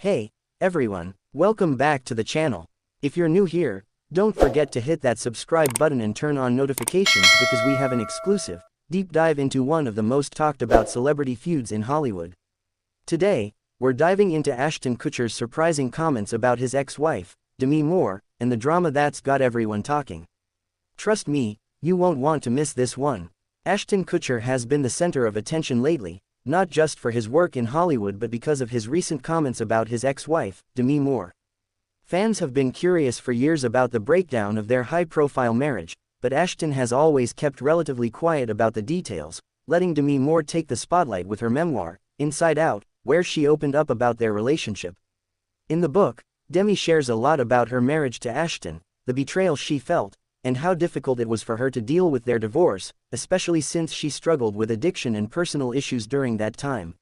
Hey, everyone, welcome back to the channel. If you're new here, don't forget to hit that subscribe button and turn on notifications because we have an exclusive, deep dive into one of the most talked about celebrity feuds in Hollywood. Today, we're diving into Ashton Kutcher's surprising comments about his ex-wife, Demi Moore, and the drama that's got everyone talking. Trust me, you won't want to miss this one. Ashton Kutcher has been the center of attention lately, not just for his work in Hollywood but because of his recent comments about his ex-wife, Demi Moore. Fans have been curious for years about the breakdown of their high-profile marriage, but Ashton has always kept relatively quiet about the details, letting Demi Moore take the spotlight with her memoir, Inside Out, where she opened up about their relationship. In the book, Demi shares a lot about her marriage to Ashton, the betrayal she felt, and how difficult it was for her to deal with their divorce, especially since she struggled with addiction and personal issues during that time.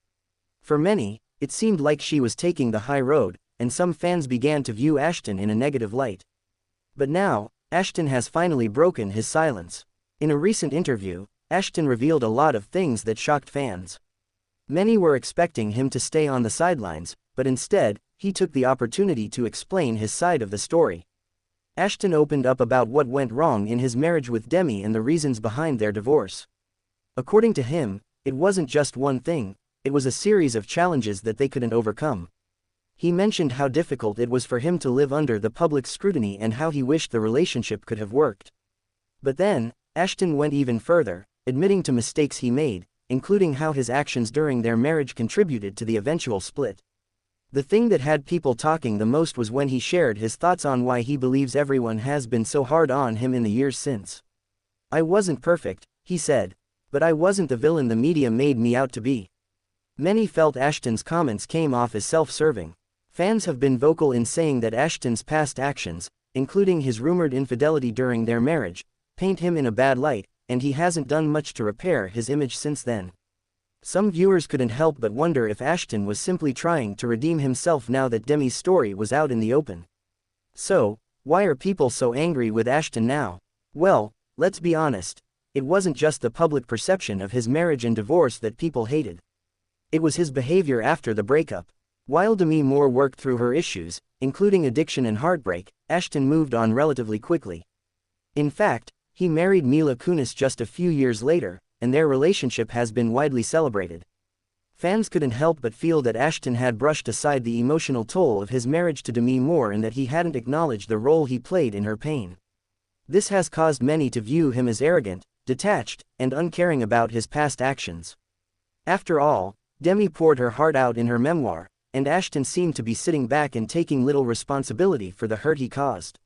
For many, it seemed like she was taking the high road, and some fans began to view Ashton in a negative light. But now, Ashton has finally broken his silence. In a recent interview, Ashton revealed a lot of things that shocked fans. Many were expecting him to stay on the sidelines, but instead, he took the opportunity to explain his side of the story. Ashton opened up about what went wrong in his marriage with Demi and the reasons behind their divorce. According to him, it wasn't just one thing, it was a series of challenges that they couldn't overcome. He mentioned how difficult it was for him to live under the public scrutiny and how he wished the relationship could have worked. But then, Ashton went even further, admitting to mistakes he made, including how his actions during their marriage contributed to the eventual split. The thing that had people talking the most was when he shared his thoughts on why he believes everyone has been so hard on him in the years since. "I wasn't perfect," he said, "but I wasn't the villain the media made me out to be." Many felt Ashton's comments came off as self-serving. Fans have been vocal in saying that Ashton's past actions, including his rumored infidelity during their marriage, paint him in a bad light, and he hasn't done much to repair his image since then. Some viewers couldn't help but wonder if Ashton was simply trying to redeem himself now that Demi's story was out in the open. So, why are people so angry with Ashton now? Well, let's be honest, it wasn't just the public perception of his marriage and divorce that people hated. It was his behavior after the breakup. While Demi Moore worked through her issues, including addiction and heartbreak, Ashton moved on relatively quickly. In fact, he married Mila Kunis just a few years later, and their relationship has been widely celebrated. Fans couldn't help but feel that Ashton had brushed aside the emotional toll of his marriage to Demi Moore and that he hadn't acknowledged the role he played in her pain. This has caused many to view him as arrogant, detached, and uncaring about his past actions. After all, Demi poured her heart out in her memoir, and Ashton seemed to be sitting back and taking little responsibility for the hurt he caused.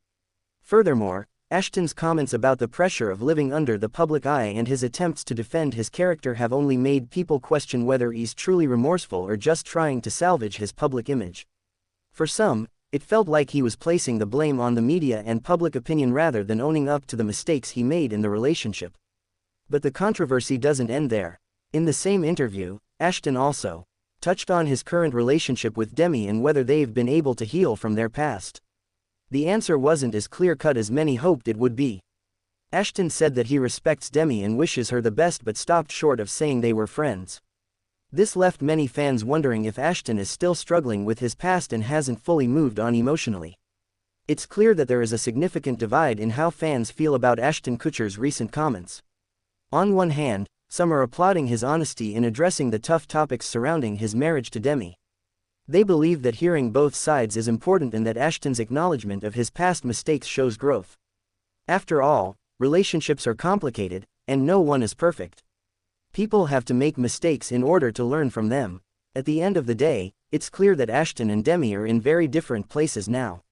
Furthermore, Ashton's comments about the pressure of living under the public eye and his attempts to defend his character have only made people question whether he's truly remorseful or just trying to salvage his public image. For some, it felt like he was placing the blame on the media and public opinion rather than owning up to the mistakes he made in the relationship. But the controversy doesn't end there. In the same interview, Ashton also touched on his current relationship with Demi and whether they've been able to heal from their past. The answer wasn't as clear-cut as many hoped it would be. Ashton said that he respects Demi and wishes her the best but stopped short of saying they were friends. This left many fans wondering if Ashton is still struggling with his past and hasn't fully moved on emotionally. It's clear that there is a significant divide in how fans feel about Ashton Kutcher's recent comments. On one hand, some are applauding his honesty in addressing the tough topics surrounding his marriage to Demi. They believe that hearing both sides is important and that Ashton's acknowledgement of his past mistakes shows growth. After all, relationships are complicated, and no one is perfect. People have to make mistakes in order to learn from them. At the end of the day, it's clear that Ashton and Demi are in very different places now.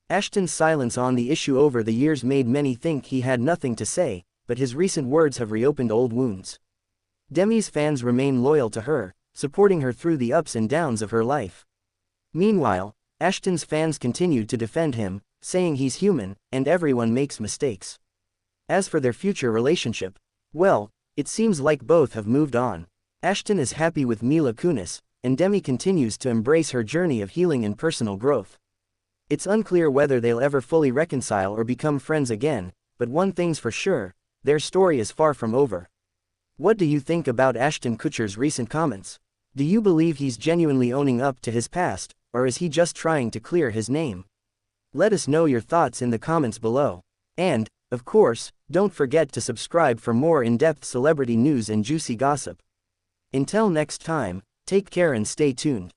Ashton's silence on the issue over the years made many think he had nothing to say, but his recent words have reopened old wounds. Demi's fans remain loyal to her, supporting her through the ups and downs of her life. Meanwhile, Ashton's fans continued to defend him, saying he's human, and everyone makes mistakes. As for their future relationship, well, it seems like both have moved on. Ashton is happy with Mila Kunis, and Demi continues to embrace her journey of healing and personal growth. It's unclear whether they'll ever fully reconcile or become friends again, but one thing's for sure, their story is far from over. What do you think about Ashton Kutcher's recent comments? Do you believe he's genuinely owning up to his past, or is he just trying to clear his name? Let us know your thoughts in the comments below. And, of course, don't forget to subscribe for more in-depth celebrity news and juicy gossip. Until next time, take care and stay tuned.